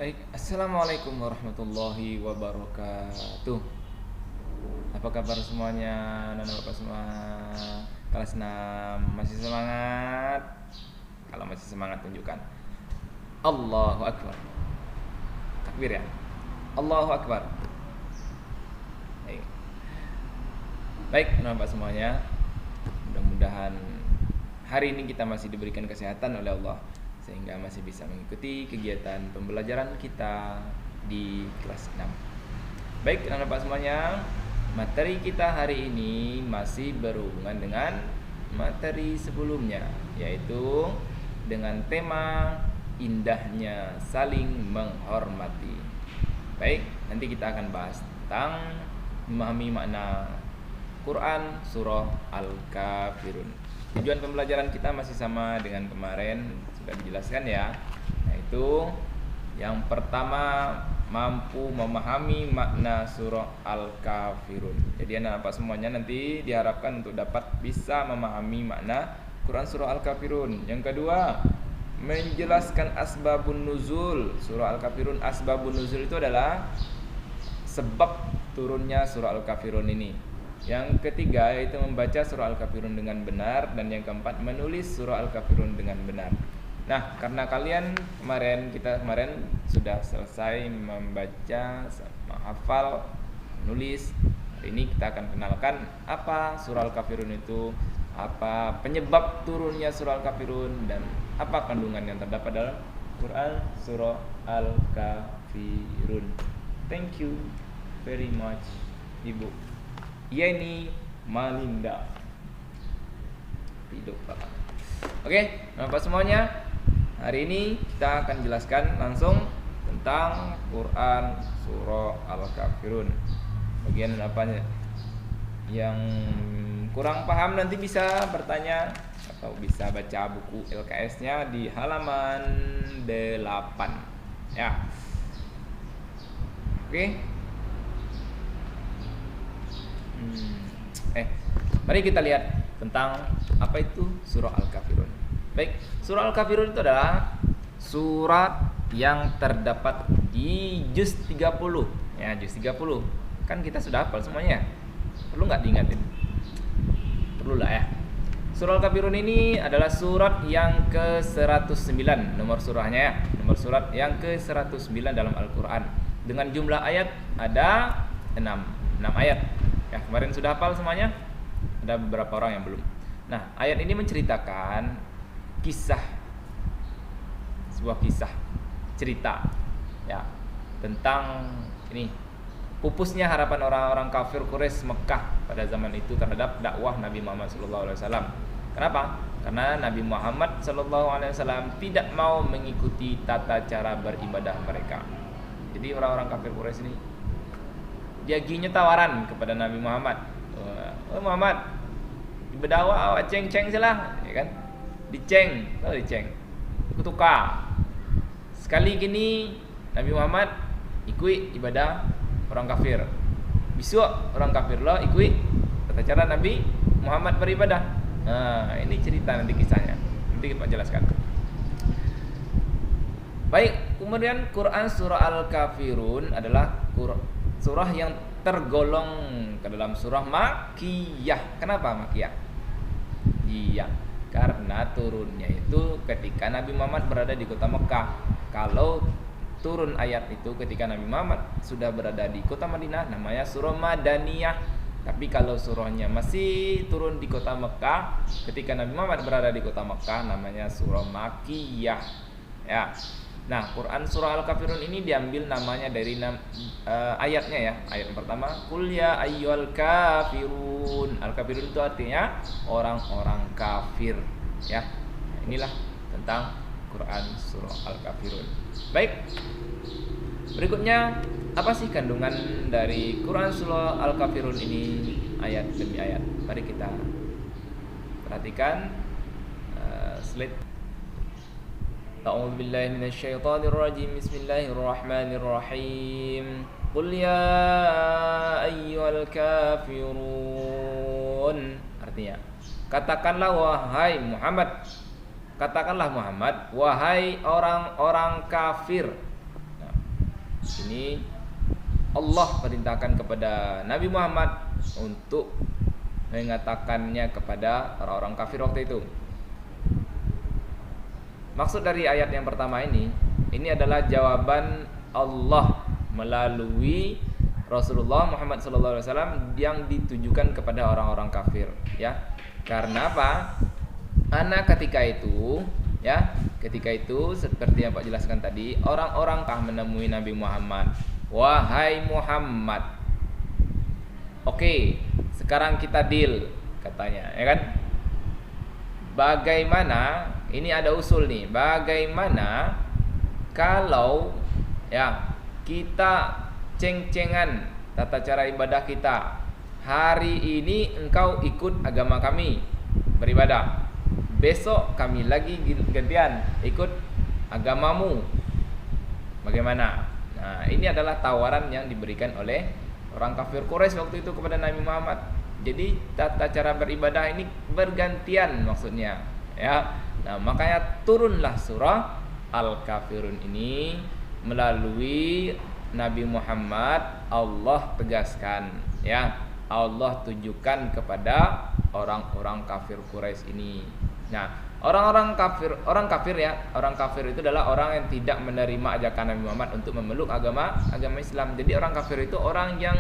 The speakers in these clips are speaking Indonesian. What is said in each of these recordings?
Baik, assalamualaikum warahmatullahi wabarakatuh. Apa kabar semuanya, Nana Bapak semua? Kelas 6 masih semangat? Kalau masih semangat tunjukkan Allahu Akbar. Takbir ya. Allahu Akbar. Baik, baik Nana Bapak semuanya. Mudah-mudahan hari ini kita masih diberikan kesehatan oleh Allah sehingga masih bisa mengikuti kegiatan pembelajaran kita di kelas 6. Baik, anak Bapak semuanya, materi kita hari ini masih berhubungan dengan materi sebelumnya, yaitu dengan tema indahnya saling menghormati. Baik, nanti kita akan bahas tentang memahami makna Quran surah Al-Kafirun. Tujuan pembelajaran kita masih sama dengan kemarin, sudah dijelaskan ya, yaitu yang pertama mampu memahami makna surah Al-Kafirun. Jadi anak-anak semuanya nanti diharapkan untuk dapat bisa memahami makna Quran surah Al-Kafirun. Yang kedua, menjelaskan asbabun nuzul surah Al-Kafirun. Asbabun nuzul itu adalah sebab turunnya surah Al-Kafirun ini. Yang ketiga yaitu membaca surah Al-Kafirun dengan benar. Dan yang keempat menulis surah Al-Kafirun dengan benar. Nah, karena kita kemarin sudah selesai membaca, menghafal, menulis. Hari ini kita akan kenalkan apa surah Al-Kafirun itu, apa penyebab turunnya surah Al-Kafirun, dan apa kandungan yang terdapat dalam Quran surah Al-Kafirun. Thank you very much, Ibu Yeni Malinda. Hidup Bapak. Oke, Bapak semuanya, hari ini kita akan jelaskan langsung tentang Quran surah Al-Kafirun. Bagian apanya yang kurang paham nanti bisa bertanya atau bisa baca buku LKS-nya di halaman 8 ya. Oke. Mari kita lihat tentang apa itu surah Al-Kafirun. Baik, surah Al-Kafirun itu adalah surat yang terdapat di juz 30. Ya, juz 30. Kan kita sudah hafal semuanya. Perlu nggak diingatin? Perlu lah ya. Surah Al-Kafirun ini adalah surat yang ke-109, nomor surahnya ya. Nomor surat yang ke-109 dalam Al-Qur'an. Dengan jumlah ayat ada 6 ayat. Ya, kemarin sudah hafal semuanya? Ada beberapa orang yang belum. Nah, ayat ini menceritakan sebuah kisah cerita ya tentang ini pupusnya harapan orang-orang kafir Quraisy Mekah pada zaman itu terhadap dakwah Nabi Muhammad SAW. Kenapa? Karena Nabi Muhammad SAW tidak mau mengikuti tata cara beribadah mereka. Jadi orang-orang kafir Quraisy ini dia ginya tawaran kepada Nabi Muhammad. Oh Muhammad, berdakwah awak ceng-ceng salah, ya kan? Diceng, tahu diceng. Kutuka. Sekali gini Nabi Muhammad ikut ibadah orang kafir. Besok orang kafir lah ikut tata cara Nabi Muhammad beribadah. Nah, ini cerita nanti kisahnya. Nanti kita jelaskan. Baik, kemudian Quran surah Al-Kafirun adalah surah yang tergolong ke dalam surah Makkiyah. Kenapa Makkiyah? Iya, karena turunnya itu ketika Nabi Muhammad berada di kota Mekah. Kalau turun ayat itu ketika Nabi Muhammad sudah berada di kota Madinah, namanya surah Madaniyah. Tapi kalau surahnya masih turun di kota Mekah ketika Nabi Muhammad berada di kota Mekah, namanya surah Makkiyah. Ya. Nah, Quran surah Al-Kafirun ini diambil namanya dari ayatnya ya. Ayat yang pertama, Qul ya ayyuhal kafirun. Al-Kafirun itu artinya orang-orang kafir ya. Inilah tentang Quran surah Al-Kafirun. Baik. Berikutnya, apa sih kandungan dari Quran surah Al-Kafirun ini ayat demi ayat? Mari kita perhatikan slide. A'udzu billahi minasyaitonir rajim. Bismillahirrahmanirrahim. Qul ya ayyuhal kafirun. Artinya, katakanlah wahai Muhammad, wahai orang-orang kafir. Nah, Ini Allah perintahkan kepada Nabi Muhammad untuk mengatakannya kepada orang-orang kafir waktu itu. Maksud dari ayat yang pertama ini adalah jawaban Allah melalui Rasulullah Muhammad SAW yang ditujukan kepada orang-orang kafir, ya. Karena apa? Karena ketika itu seperti yang Pak jelaskan tadi, orang-orang kah menemui Nabi Muhammad, wahai Muhammad, oke, sekarang kita deal, katanya, ya kan? Bagaimana? Ini ada usul nih. Bagaimana kalau kita ceng-cengan tata cara ibadah kita? Hari ini engkau ikut agama kami beribadah, besok kami lagi gantian ikut agamamu. Bagaimana? Nah, ini adalah tawaran yang diberikan oleh orang kafir Quraisy waktu itu kepada Nabi Muhammad. Jadi tata cara beribadah ini bergantian maksudnya, ya. Nah, makanya turunlah surah Al-Kafirun ini melalui Nabi Muhammad. Allah tegaskan, ya. Allah tujukan kepada orang-orang kafir Quraisy ini. Nah, orang kafir itu adalah orang yang tidak menerima ajakan Nabi Muhammad untuk memeluk agama Islam. Jadi orang kafir itu orang yang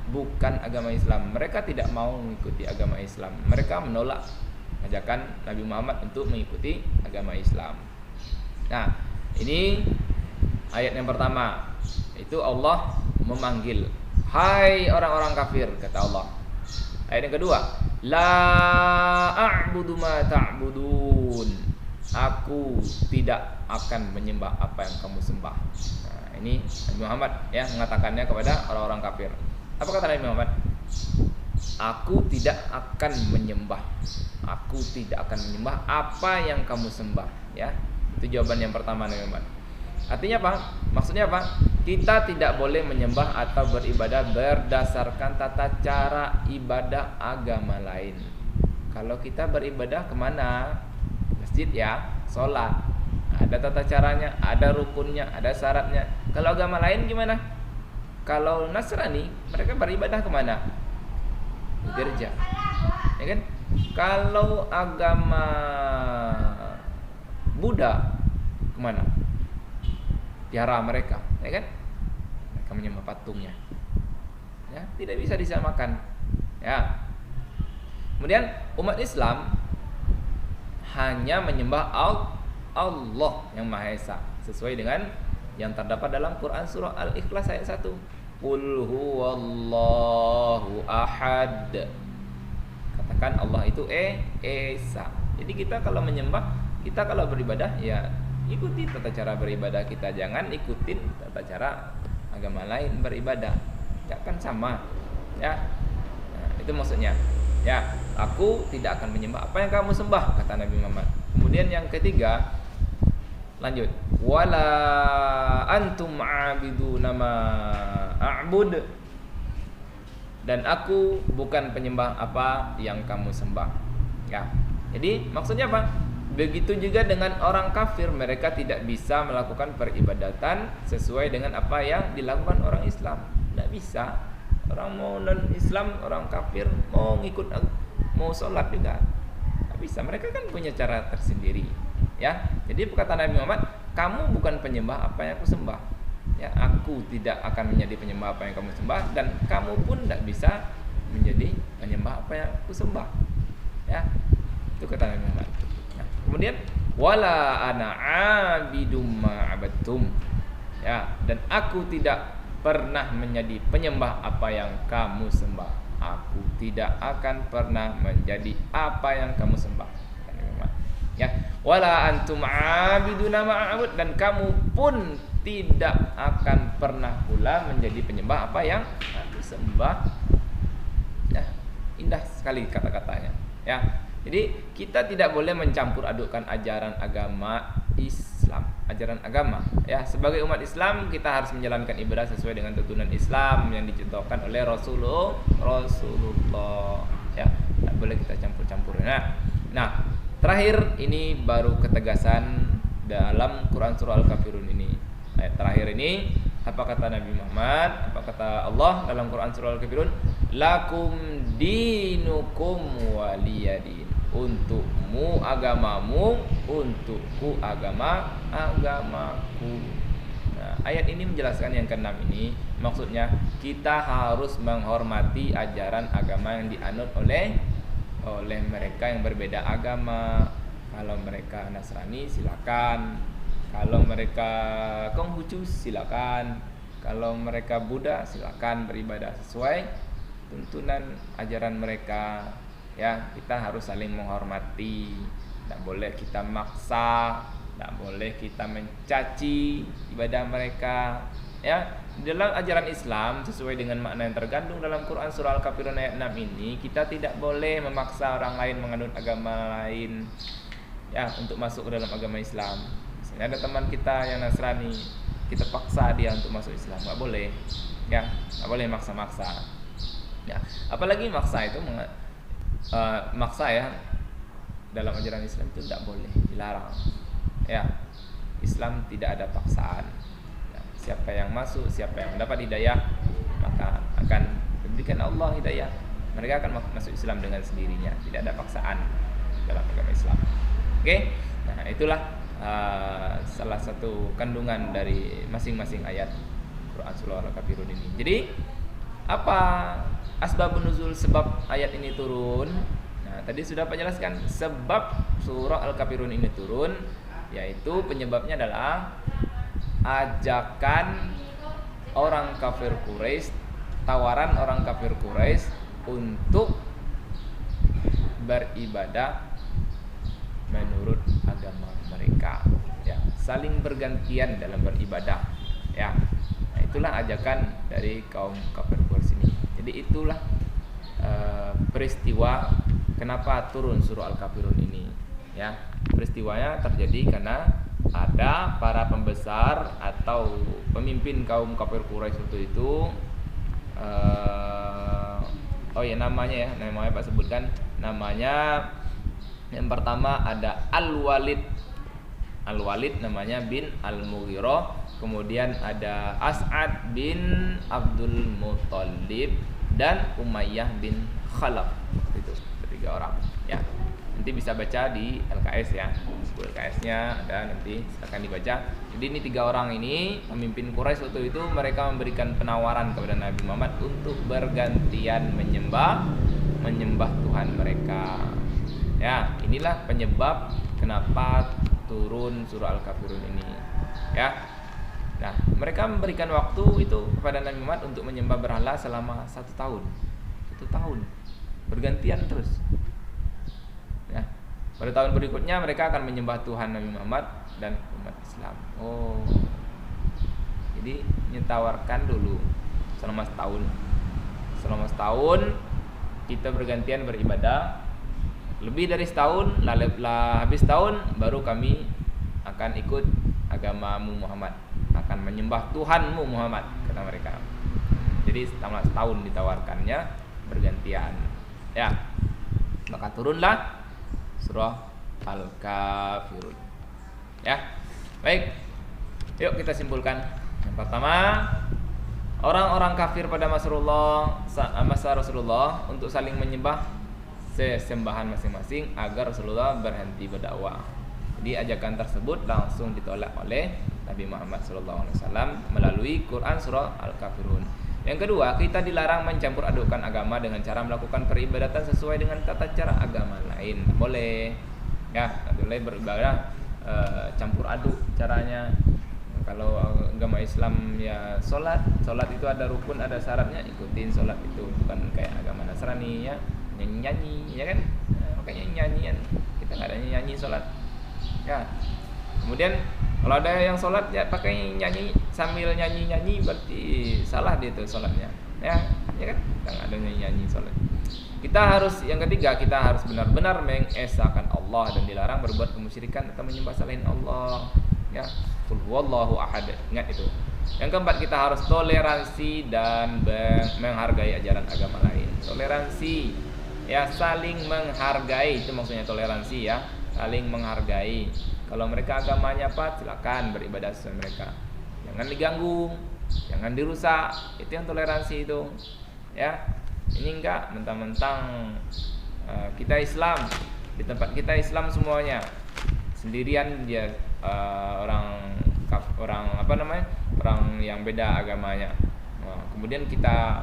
bukan agama Islam. Mereka tidak mau mengikuti agama Islam. Mereka menolak ajakan Nabi Muhammad untuk mengikuti agama Islam. Nah, ini ayat yang pertama. Itu Allah memanggil, hai orang-orang kafir, kata Allah. Ayat yang kedua, la a'budu ma ta'budun. Aku tidak akan menyembah apa yang kamu sembah. Nah, ini Nabi Muhammad mengatakannya kepada orang-orang kafir. Apa kata Nabi Muhammad? Aku tidak akan menyembah. Aku tidak akan menyembah apa yang kamu sembah, ya. Itu jawaban yang pertama Nabi Muhammad. Artinya apa? Maksudnya apa? Kita tidak boleh menyembah atau beribadah berdasarkan tata cara ibadah agama lain. Kalau kita beribadah kemana? Masjid, ya, sholat. Ada tata caranya, ada rukunnya, ada syaratnya. Kalau agama lain gimana? Kalau Nasrani, mereka beribadah kemana? Gereja, ya kan? Kalau agama Buddha kemana? Tiara mereka, ya kan? Mereka menyembah patungnya, ya, tidak bisa disamakan, ya. Kemudian umat Islam hanya menyembah Allah yang Maha Esa sesuai dengan yang terdapat dalam Quran surah Al-Ikhlas ayat 1. Qul huwallahu ahad. Katakan Allah itu Esa. Jadi kita kalau menyembah, kita kalau beribadah, ya ikuti tata cara beribadah kita. Jangan ikutin tata cara agama lain beribadah. Tidak akan sama, ya. Nah, itu maksudnya. Ya, aku tidak akan menyembah apa yang kamu sembah, kata Nabi Muhammad. Kemudian yang ketiga, lanjut, wala antum a'biduna ma a'bud, dan aku bukan penyembah apa yang kamu sembah, ya. Jadi maksudnya apa? Begitu juga dengan orang kafir, mereka tidak bisa melakukan peribadatan sesuai dengan apa yang dilakukan orang Islam. Tidak bisa. Orang mau non-Islam, orang kafir mau ngikut, mau sholat juga tidak bisa. Mereka kan punya cara tersendiri, ya. Jadi perkataan Nabi Muhammad, kamu bukan penyembah apa yang aku sembah, ya. Aku tidak akan menjadi penyembah apa yang kamu sembah, dan kamu pun tidak bisa menjadi penyembah apa yang aku sembah, ya. Itu kata Nabi Muhammad. Nah, kemudian wala ana abidum ma abattum, ya, dan aku tidak pernah menjadi penyembah apa yang kamu sembah. Aku tidak akan pernah menjadi apa yang kamu sembah, ya. Wala antum abiduna ma'abud, dan kamu pun tidak akan pernah pula menjadi penyembah apa yang aku sembah. Ya, indah sekali kata-katanya, ya. Jadi kita tidak boleh mencampur adukkan ajaran agama Islam, ajaran agama, ya. Sebagai umat Islam kita harus menjalankan ibadah sesuai dengan tuntunan Islam yang dicontohkan oleh Rasulullah, ya. Tidak boleh kita campur-campur. Nah, terakhir ini baru ketegasan dalam Quran surah Al-Kafirun ini. Ayat terakhir ini Apa kata Nabi Muhammad? Apa kata Allah dalam Quran surah Al-Kafirun? Lakum dinukum waliyadin. Untukmu agamamu, untukku agamaku. Nah, ayat ini menjelaskan yang keenam ini, maksudnya kita harus menghormati ajaran agama yang dianut oleh mereka yang berbeda agama. Kalau mereka Nasrani silakan, kalau mereka Konghucu silakan, kalau mereka Buddha silakan beribadah sesuai tuntunan ajaran mereka. Ya, kita harus saling menghormati. Tidak boleh kita maksa, tidak boleh kita mencaci ibadah mereka. Ya, dalam ajaran Islam sesuai dengan makna yang terkandung dalam Quran surah Al-Kafirun ayat 6 ini, kita tidak boleh memaksa orang lain menganut agama lain ya untuk masuk ke dalam agama Islam. Misalnya ada teman kita yang Nasrani, kita paksa dia untuk masuk Islam, nggak boleh. Ya, nggak boleh maksa-maksa. Ya, apalagi maksa itu maksa ya dalam ajaran Islam itu tidak boleh, dilarang. Ya, Islam tidak ada paksaan. Ya, siapa yang masuk, siapa yang mendapat hidayah, maka akan diberikan Allah hidayah. Mereka akan masuk Islam dengan sendirinya, tidak ada paksaan dalam agama Islam. Oke, nah itulah salah satu kandungan dari masing-masing ayat Quran surah Al-Kafirun ini. Jadi apa asbabun nuzul, sebab ayat ini turun? Nah, tadi sudah penjelaskan sebab surah Al-Kafirun ini turun, yaitu penyebabnya adalah ajakan orang kafir Quraisy, tawaran orang kafir Quraisy untuk beribadah menurut agama mereka, ya, saling bergantian dalam beribadah, ya. Nah, itulah ajakan dari kaum kafir Quraisy ini. Jadi itulah peristiwa kenapa turun surah Al-Kafirun ini, ya. Peristiwanya terjadi karena ada para pembesar atau pemimpin kaum kafir Quraisy waktu itu, namanya Pak sebutkan namanya. Yang pertama ada Al-Walid namanya bin Al-Mughirah, kemudian ada As'ad bin Abdul Muttalib dan Umayyah bin Khalaf. Itu tiga orang, ya. Nanti bisa baca di LKS ya. Buku LKS-nya ada, nanti akan dibaca. Jadi ini tiga orang ini pemimpin Quraisy waktu itu, mereka memberikan penawaran kepada Nabi Muhammad untuk bergantian menyembah Tuhan mereka. Ya, inilah penyebab kenapa turun surah Al-Kafirun ini. Ya. Nah, mereka memberikan waktu itu kepada Nabi Muhammad untuk menyembah berhala selama 1 tahun. 1 tahun. Bergantian terus. Ya. Pada tahun berikutnya mereka akan menyembah Tuhan Nabi Muhammad dan umat Islam. Oh. Jadi ditawarkan dulu selama setahun. Selama setahun kita bergantian beribadah. Lebih dari setahun, habis setahun baru kami akan ikut agamamu Muhammad, akan menyembah Tuhanmu Muhammad, kata mereka. Jadi selama setahun ditawarkannya bergantian. Ya. Maka turunlah surah Al-Kafirun. Ya. Baik. Yuk kita simpulkan. Yang pertama, orang-orang kafir pada masa Rasulullah untuk saling menyembah sesembahan masing-masing agar Rasulullah berhenti berdakwah. Jadi ajakan tersebut langsung ditolak oleh Nabi Muhammad SAW melalui Quran surah Al-Kafirun. Yang kedua, kita dilarang mencampur adukkan agama dengan cara melakukan peribadatan sesuai dengan tata cara agama lain. Boleh, ya, boleh beribadah campur aduk caranya. Kalau agama Islam ya sholat itu ada rukun, ada syaratnya, ikutin sholat itu, bukan kayak agama Nasrani ya. Nyanyi, ya kan? Makanya nyanyian, kita nggak ada nyanyi sholat, ya. Kemudian kalau ada yang sholat ya pakai nyanyi, sambil nyanyi berarti salah dia tuh sholatnya, ya kan? Kita nggak ada nyanyi sholat. Kita harus, yang ketiga, kita harus benar-benar mengesahkan Allah dan dilarang berbuat kemusyrikan atau menyembah selain Allah, ya. Qul huwallahu ahad, ingat itu. Yang keempat, kita harus toleransi dan menghargai ajaran agama lain. Toleransi, ya, saling menghargai, itu maksudnya toleransi, ya, saling menghargai. Kalau mereka agamanya apa, silakan beribadah sesuai mereka, jangan diganggu, jangan dirusak. Itu yang toleransi itu, ya. Ini enggak mentang-mentang kita Islam, di tempat kita Islam semuanya, sendirian dia orang apa namanya, orang yang beda agamanya. Kemudian kita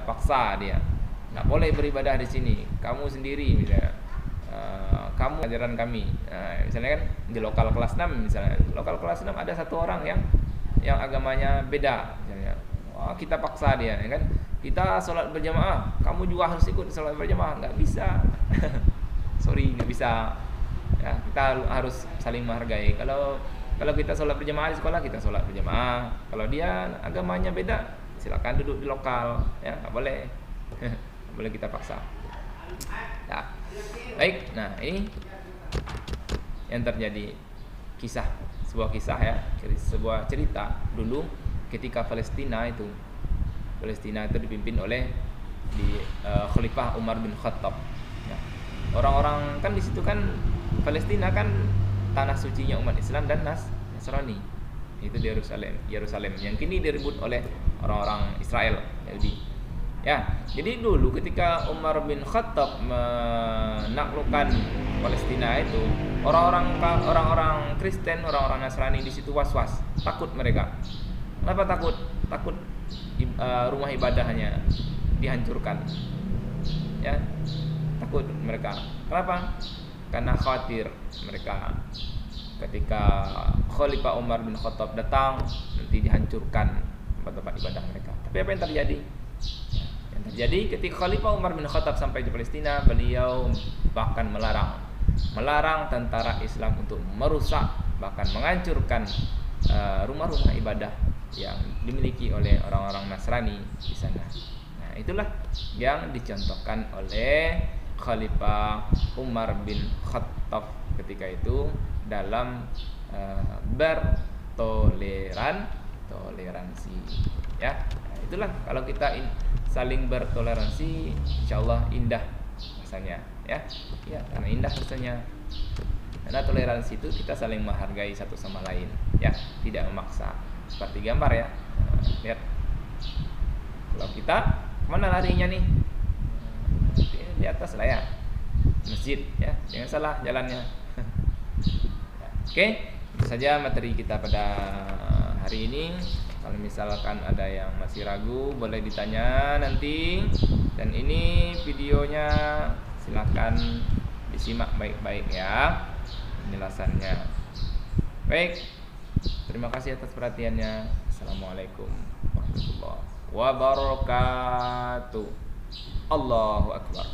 paksa dia, nggak boleh beribadah di sini, kamu sendiri misalnya, kamu ajaran kami. Misalnya kan di lokal kelas 6 misalnya, lokal kelas 6 ada satu orang yang agamanya beda misalnya, kita paksa dia, ya kan, kita sholat berjamaah, kamu juga harus ikut sholat berjamaah, nggak bisa. Sorry, nggak bisa, ya. Kita harus saling menghargai. Kalau kita sholat berjamaah di sekolah, kita sholat berjamaah. Kalau dia agamanya beda, silakan duduk di lokal, ya, nggak boleh. Nggak boleh kita paksa. Nah, baik. Nah, ini yang terjadi, sebuah kisah ya, sebuah cerita dulu ketika Palestina itu dipimpin oleh Khalifah Umar bin Khattab. Ya. Orang-orang kan di situ kan, Palestina kan tanah sucinya umat Islam dan Nasrani. Itu di Yerusalem yang kini direbut oleh orang-orang Israel, Yahudi. Ya, jadi dulu ketika Umar bin Khattab menaklukkan Palestina itu, orang-orang Kristen, orang-orang Nasrani di situ was-was, takut mereka. Kenapa takut? Takut rumah ibadahnya dihancurkan. Ya, takut mereka. Kenapa? Karena khawatir mereka ketika Khalifah Umar bin Khattab datang nanti dihancurkan tempat-tempat ibadah mereka. Tapi apa yang terjadi? Yang terjadi ketika Khalifah Umar bin Khattab sampai di Palestina, beliau bahkan melarang tentara Islam untuk merusak, bahkan menghancurkan rumah-rumah ibadah yang dimiliki oleh orang-orang Nasrani di sana. Nah, itulah yang dicontohkan oleh Khalifah Umar bin Khattab ketika itu dalam bertoleransi, ya. Nah, itulah kalau kita saling bertoleransi, insyaallah indah rasanya, ya. Ya, karena indah rasanya. Karena toleransi itu kita saling menghargai satu sama lain, ya, tidak memaksa. Seperti gambar ya, lihat, kalau kita kemana larinya nih, di atas lah ya, masjid, ya, jangan salah jalannya. Oke, itu saja materi kita pada hari ini. Kalau misalkan ada yang masih ragu, boleh ditanya nanti. Dan ini videonya silakan disimak baik-baik ya penjelasannya. Baik, terima kasih atas perhatiannya. Assalamualaikum warahmatullahi wabarakatuh. Allahu Akbar.